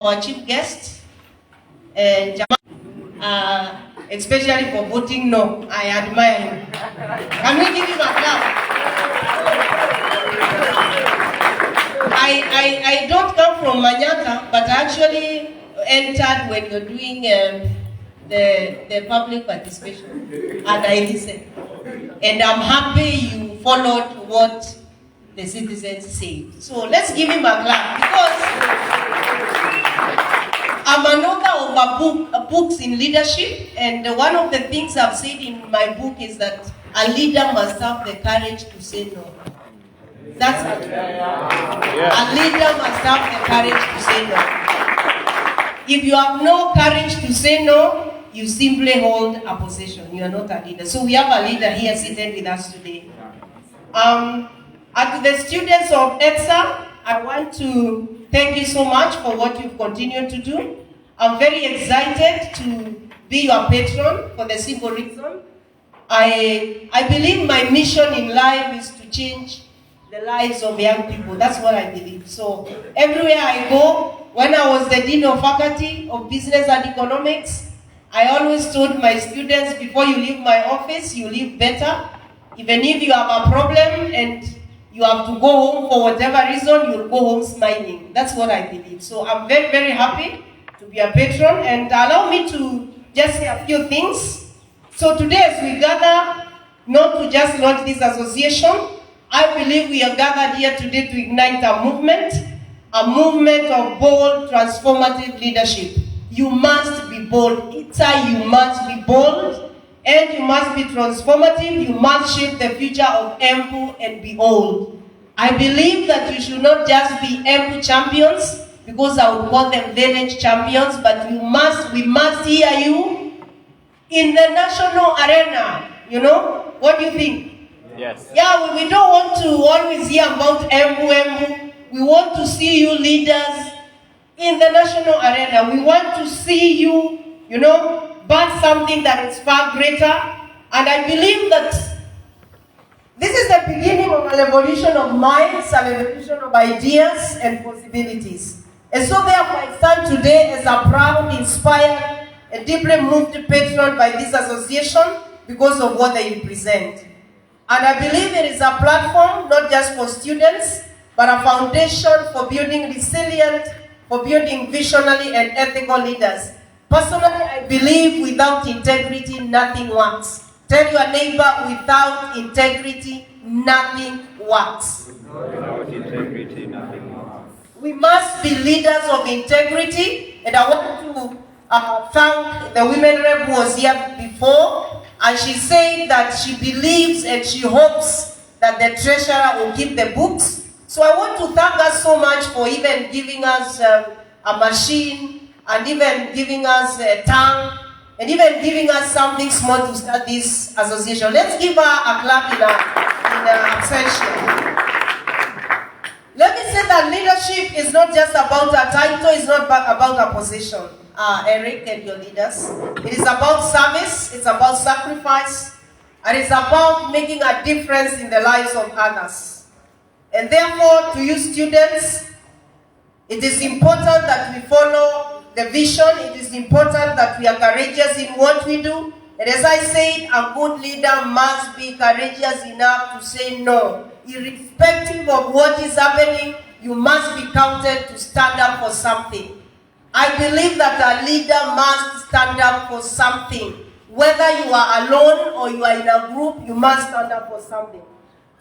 our chief guest, and especially for voting no. I admire him. Can we give him a clap? I don't come from Manyata, but I actually entered when you're doing the public participation, and I listened. And I'm happy you followed what the citizens said. So let's give him a clap, because I'm an author of books in leadership, and one of the things I've said in my book is that a leader must have the courage to say no. That's it. A leader must have the courage to say no. If you have no courage to say no, you simply hold a position. You are not a leader. So we have a leader here seated with us today. And to the students of ETSA, I want to thank you so much for what you've continued to do. I'm very excited to be your patron for the simple reason. I believe my mission in life is to change the lives of young people. That's what I believe. So everywhere I go, when I was the Dean of Faculty of Business and Economics, I always told my students, before you leave my office, you live better. Even if you have a problem and you have to go home for whatever reason, you'll go home smiling. That's what I believe. So I'm very, very happy to be a patron, and allow me to just say a few things. So today, as we gather, not to just launch this association, I believe we are gathered here today to ignite a movement of bold, transformative leadership. You must be bold. ETSA, you must be bold, and you must be transformative. You must shape the future of Embu and be bold. I believe that you should not just be Embu champions, because I would call them village champions, but we must hear you in the national arena. You know? What do you think? Yes. Yeah, we don't want to always hear about Embu. We want to see you leaders in the national arena. We want to see you, but something that is far greater. And I believe that this is the beginning of an evolution of minds, an evolution of ideas and possibilities. And so therefore I stand today as a proud, inspired, and deeply moved patron by this association because of what they represent. And I believe it is a platform not just for students, but a foundation for building resilient, for building visionary and ethical leaders. Personally, I believe without integrity, nothing works. Tell your neighbor, without integrity, nothing works. Without integrity, nothing works. We must be leaders of integrity, and I want to thank the women rep who was here before, and she said that she believes and she hopes that the treasurer will keep the books. So I want to thank her so much for even giving us a machine, and even giving us a tongue, and even giving us something small to start this association. Let's give her a clap in abstention. Let me say that leadership is not just about a title, it's not about a position. Eric and your leaders. It is about service, it's about sacrifice, and it's about making a difference in the lives of others. And therefore, to you students, it is important that we follow the vision. It is important that we are courageous in what we do. And as I said, a good leader must be courageous enough to say no. Irrespective of what is happening, you must be counted to stand up for something. I believe that a leader must stand up for something. Whether you are alone or you are in a group, you must stand up for something.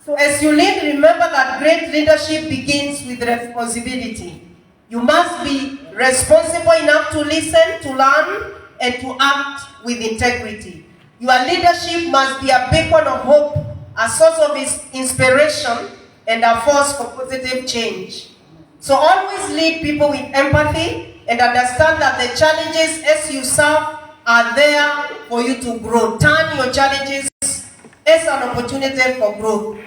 So as you lead, remember that great leadership begins with responsibility. You must be responsible enough to listen, to learn, and to act with integrity. Your leadership must be a beacon of hope, a source of inspiration, and a force for positive change. So always lead people with empathy and understand that the challenges as you serve are there for you to grow. Turn your challenges as an opportunity for growth.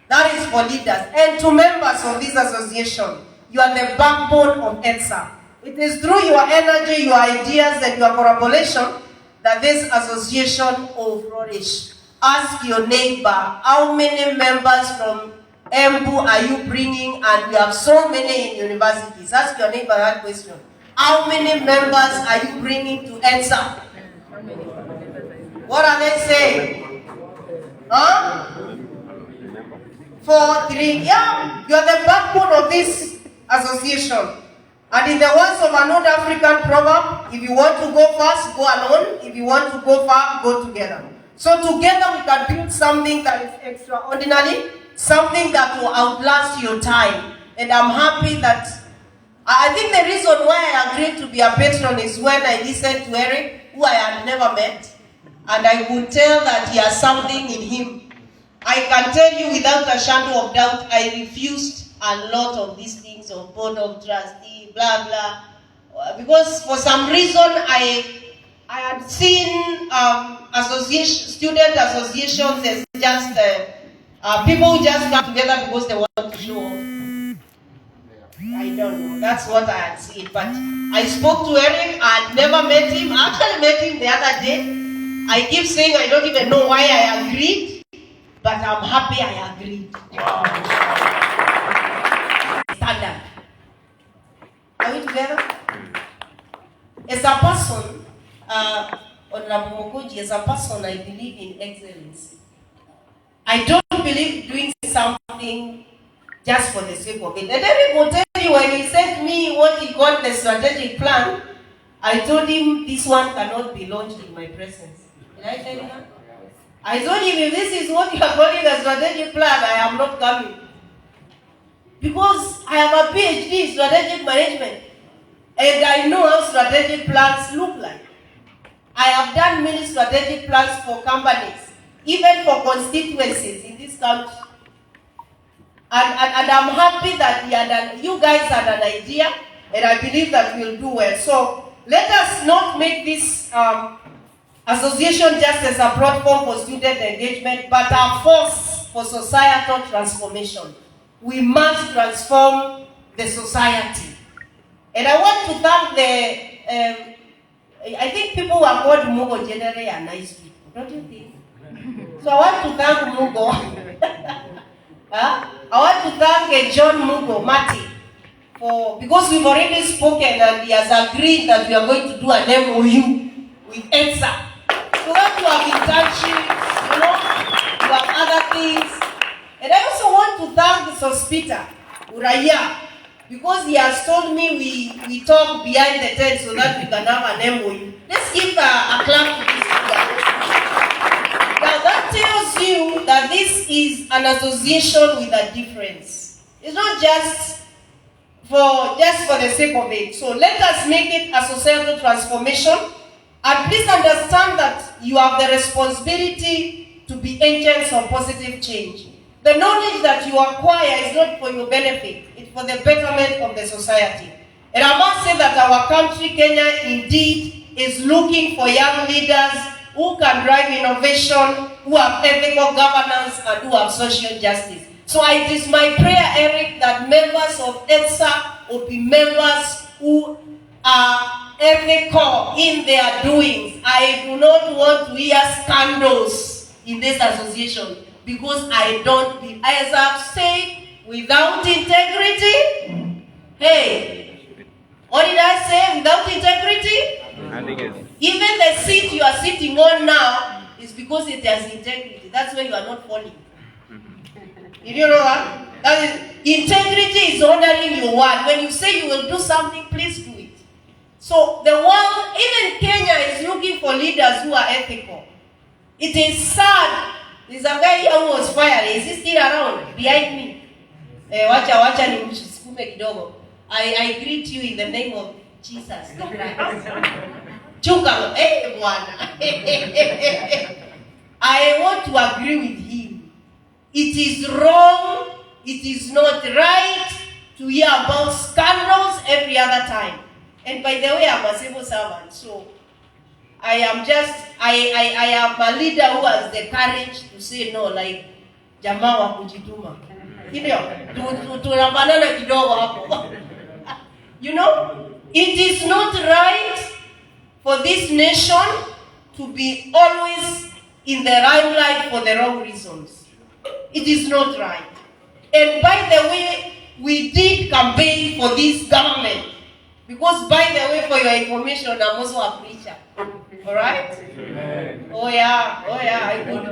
That is for leaders. And to members of this association, you are the backbone of ETSA. It is through your energy, your ideas, and your collaboration that this association will flourish. Ask your neighbor, how many members from Embu are you bringing? And we have so many in universities. Ask your neighbor that question. How many members are you bringing to ETSA? What are they saying? Huh? 4, 3. Yeah, you are the backbone of this association. And in the words of an old African proverb, if you want to go fast, go alone. If you want to go far, go together. So together we can build something that is extraordinary, something that will outlast your time. And I'm happy that, I think the reason why I agreed to be a patron is when I listened to Eric, who I had never met, and I could tell that he has something in him. I can tell you without a shadow of doubt, I refused a lot of these things of board of trustee, blah, blah. Because for some reason, I had seen student associations as just people who just come together because they want to show off. I don't know. That's what I had seen. But I spoke to Eric. I had never met him. I actually met him the other day. I keep saying I don't even know why I agreed, but I'm happy I agreed. Wow. Standard. Are we together? As a person, Honorable Mokoji, as a person, I believe in excellence. I don't believe doing something just for the sake of it. And Eric will tell you, when he sent me what he called the strategic plan, I told him this one cannot be launched in my presence. Did I tell you that? I told him, if this is what you are calling a strategic plan, I am not coming. Because I have a PhD in strategic management. And I know how strategic plans look like. I have done many strategic plans for companies, even for constituencies in this country. And I'm happy that you guys had an idea, and I believe that we'll do well. So let us not make this association just as a platform for student engagement, but a force for societal transformation. We must transform the society. And I want to thank I think people who are called Mugo generally are nice people, don't you think? So I want to thank Mugo. I want to thank John Mugo, Mati, because we've already spoken and he has agreed that we are going to do an MOU with ETSA. So that you have internships, you have other things. And I also want to thank the Sospita, Uraya, because he has told me we talk behind the tent so that we can have an MOU. Let's give a clap to this guy. Now that tells you that this is an association with a difference. It's not just for the sake of it. So let us make it a societal transformation. And please understand that you have the responsibility to be agents of positive change. The knowledge that you acquire is not for your benefit, it's for the betterment of the society. And I must say that our country, Kenya, indeed is looking for young leaders who can drive innovation, who have ethical governance, and who have social justice. So it is my prayer, Eric, that members of ETSA will be members who are ethical in their doings. I do not want to hear scandals in this association because I don't believe, as I've said, without integrity, hey, what did I say? Without integrity? Even the seat you are sitting on now is because it has integrity. That's why you are not falling. Did you know that? That is, integrity is honoring your word. When you say you will do something, please do it. So the world, even Kenya, is looking for leaders who are ethical. It is sad. There's a guy here who was fired. Is he still around? Behind me. Wacha ni msisukume kidogo. I greet you in the name of Jesus. Chunga, bwana. I want to agree with him. It is wrong. It is not right to hear about scandals every other time. And by the way, I'm a civil servant, so I am a leader who has the courage to say no, like jamaa wa kujituma. Tunabanana kidogo hapo. You know, it is not right for this nation to be always in the limelight for the wrong reasons. It is not right. And by the way, we did campaign for this government. Because by the way, for your information, I'm also a preacher. Alright? Oh yeah.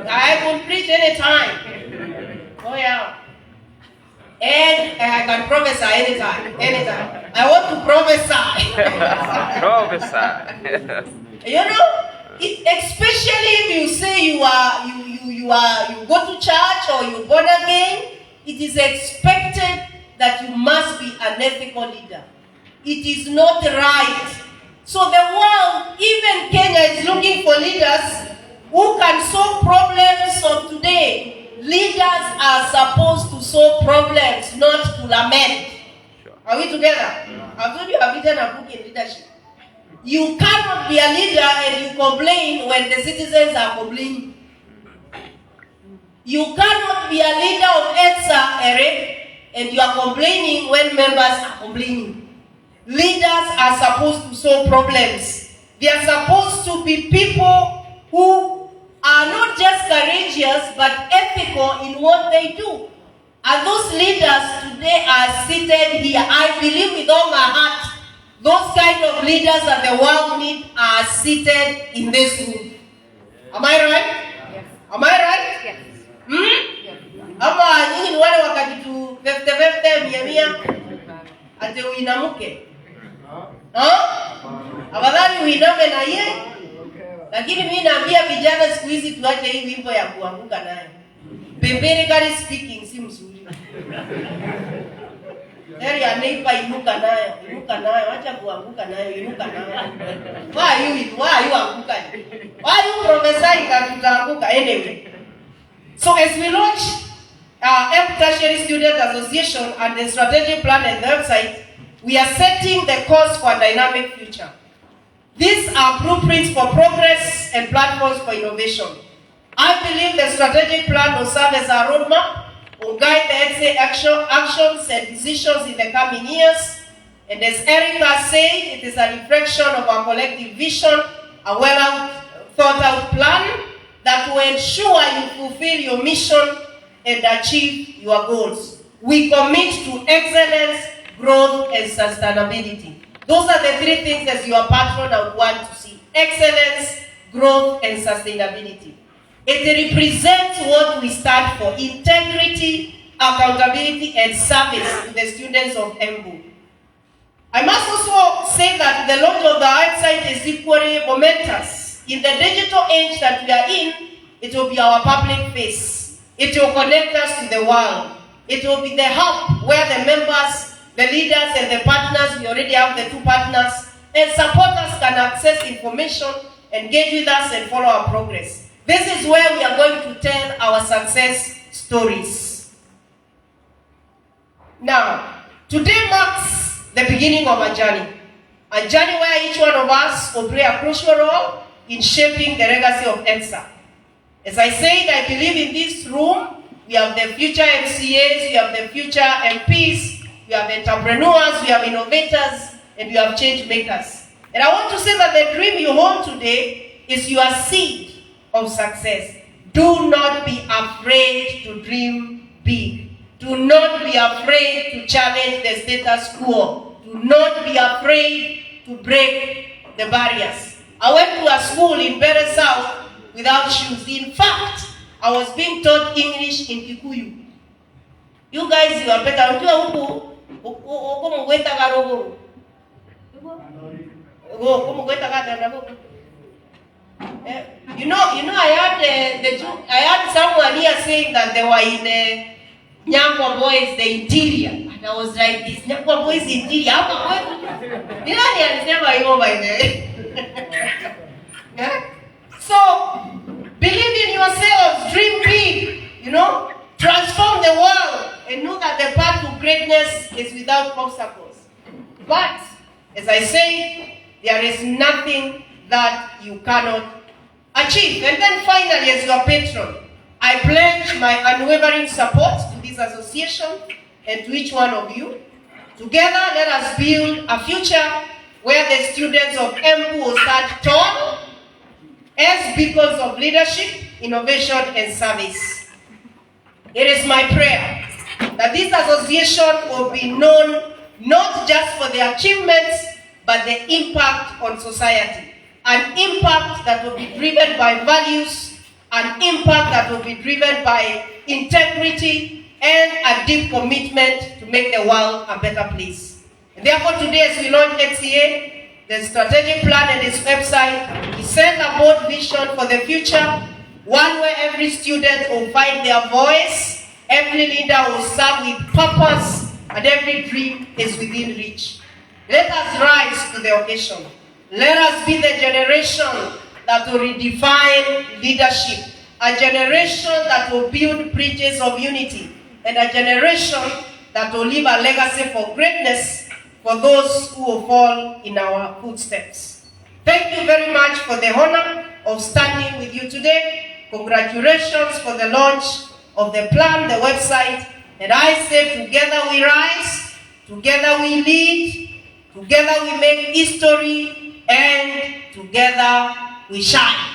I could preach anytime. Oh yeah. And I can prophesy anytime. I want to prophesy. Prophesy. You know, especially if you say you go to church or you're born again, it is expected that you must be an ethical leader. It is not right. So the world, even Kenya, is looking for leaders who can solve problems of today. Leaders are supposed to solve problems, not to lament. Sure. Are we together? I've told you I've written a book in leadership. You cannot be a leader and you complain when the citizens are complaining. You cannot be a leader of ETSA, Eric, and you are complaining when members are complaining. Leaders are supposed to solve problems. They are supposed to be people who are not just courageous but ethical in what they do. And those leaders today are seated here. I believe with all my heart, those kind of leaders that the world needs are seated in this room. Am I right? Yes. Am I right? Yes. Yes. Ama nyinyi ni wale wakati tu vefte mia ate uinamuke. Afadhali uiname na ye. Lakini mimi naambia vijana siku hizi tuache hii wimbo ya kuanguka nayo. Biblically speaking si mzuri. Heri anaipa inuka nayo, acha kuanguka nayo, inuka nayo. Why you anguka? Why you prophesy that tutaanguka anyway? So as we launch Embu Tertiary Student Association and the strategic plan and the website, we are setting the course for a dynamic future. These are blueprints for progress and platforms for innovation. I believe the strategic plan will serve as a roadmap, will guide the ETSA actions and decisions in the coming years. And as Erica said, it is a reflection of our collective vision, a well-thought-out plan that will ensure you fulfill your mission and achieve your goals. We commit to excellence, growth, and sustainability. Those are the three things as your patron I would want to see. Excellence, growth, and sustainability. It represents what we stand for: integrity, accountability, and service to the students of Embu. I must also say that the launch of the website is equally momentous. In the digital age that we are in, it will be our public face. It will connect us to the world. It will be the hub where the members, the leaders, and the partners, we already have the two partners, and supporters can access information, engage with us, and follow our progress. This is where we are going to tell our success stories. Now, today marks the beginning of a journey where each one of us will play a crucial role in shaping the legacy of ETSA. As I said, I believe in this room, we have the future MCAs, we have the future MPs, we have entrepreneurs, we have innovators, and we have change makers. And I want to say that the dream you hold today is your seed of success. Do not be afraid to dream big. Do not be afraid to challenge the status quo. Do not be afraid to break the barriers. I went to a school in Bere South without shoes. In fact, I was being taught English in Kikuyu. You guys, you are better. You know, I heard someone here saying that they were in the Nyangwa boys, the interior. And I was like, this Nyangwa boys interior. So, believe in yourselves, dream big, transform the world, and know that the path to greatness is without obstacles. But, as I say, there is nothing that you cannot achieve. And then finally, as your patron, I pledge my unwavering support to this association and to each one of you. Together, let us build a future where the students of Embu will stand tall as beacons of leadership, innovation, and service. It is my prayer that this association will be known not just for their achievements, but the impact on society. An impact that will be driven by values, an impact that will be driven by integrity and a deep commitment to make the world a better place. And therefore today, as we launch ETSA, the strategic plan and its website, we set a bold vision for the future, one where every student will find their voice, every leader will serve with purpose, and every dream is within reach. Let us rise to the occasion. Let us be the generation that will redefine leadership, a generation that will build bridges of unity, and a generation that will leave a legacy for greatness for those who will fall in our footsteps. Thank you very much for the honor of standing with you today. Congratulations for the launch of the plan, the website, and I say together we rise, together we lead, together we make history, and together we shine.